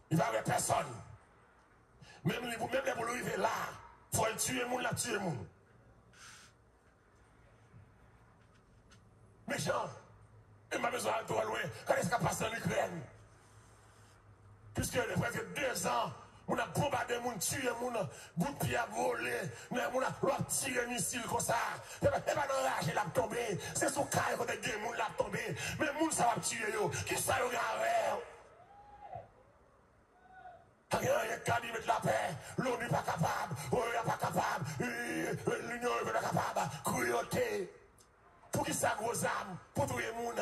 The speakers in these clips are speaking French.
Il va y avoir personne. Même les pour arriver là, il faut le tuer, moun la tuer, moun. Méchant. Et m'a besoin de toi loin. Quand est-ce qu'il passe en Ukraine? Puisque il y a presque 2 ans, on a bombardé, on a tué, on a bout de pied à voler, on a tiré un missile comme ça. Et pas dans l'âge, il a tombé. C'est son cas, quand il y a l'a tombé. Mais moun ça va tuer, qui ça y a rien qu'à dire mettre la paix, l'ONU n'est pas capable, l'ONU n'est pas capable, l'Union n'est pas capable, cruauté. Pour qui ça gros armes, pour tout le monde.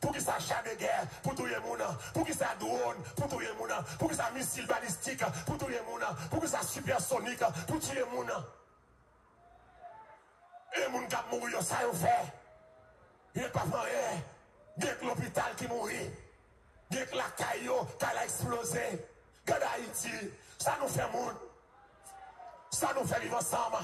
Pour qui ça chat de guerre, pour tout le monde. Pour qui ça drone, pour tout le monde. Pour qui ça missile balistique, pour tout le monde. Pour qui ça supersonique, pour tout le monde. Et les gens qui ont mouru, ça y fait. Il n'y a pas de rien. Il y a l'hôpital qui mourit. Il y a la caillou qui a explosé. Regarde Haïti, ça nous fait monde. Ça nous fait vivre ensemble.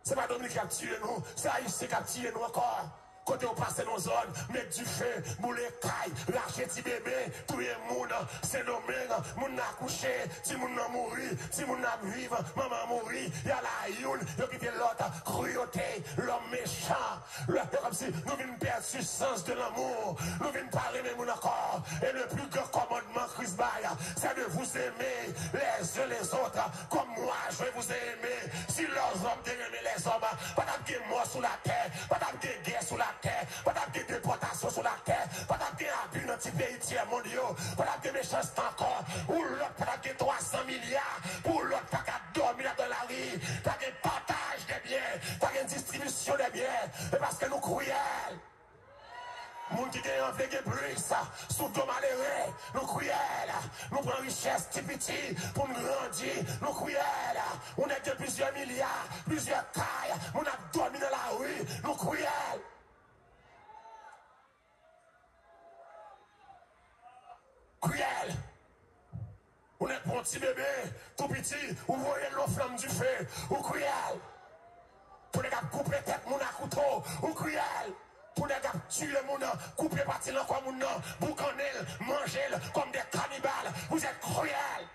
C'est pas Dominique qui a tué nous, c'est Haïti qui a tué nous encore. Côté on passe nos zones, mettre du feu, bouler caille, lâcher petit bébé, tout le monde, c'est nos mains, moun n'a couché, si moun n'a mouru, si moun n'a vivre, maman mouru, il y a la youne, il y a quitté l'autre, cruauté, l'homme méchant, comme si nous venons perdre le sens de l'amour, nous venons parler de mon encore, et le plus grand commandement Christ Baye, c'est de vous aimer les uns les autres, comme moi je vais vous aimer, si leurs hommes aimer les hommes, pas d'avoir mort sous la terre, pas d'avoir guerre sous la terre, pas d'avoir déportation sur la terre, pas d'avoir abus dans les pays tiers mondiaux, pas d'avoir méchanceté encore, ou l'autre pas d'avoir 300 milliards, pour l'autre pas qu'à dormir dans la rue, pas de partage des biens, pas de distribution des biens, et parce que nous cruels. Moun qui gagne en fait plus, sous dos malheureux, nous cruels, nous prenons richesse petit pour nous grandir, nous cruels, on est de plusieurs milliards, plusieurs cailles, on a dormi dans la rue, nous cruels. Cruel. On est pour un petit bébé, tout petit, vous voyez l'eau flamme du feu, ou cruel. Pour les gars couper tête, mon à couteau, ou cruel. Pour les gars tuer mon couper partie dans quoi mon boucaner, manger comme des cannibales, vous êtes cruel.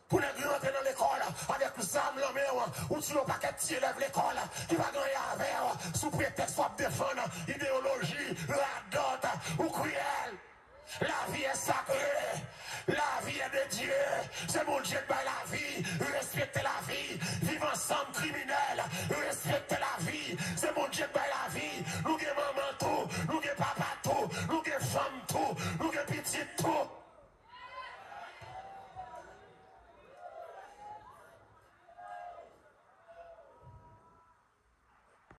Pour les gars rentrer dans l'école avec les armes dans les mains, ou tu n'as pas qu'à tirer l'école, qui va gagner avec, sous prétexte soit défendre idéologie.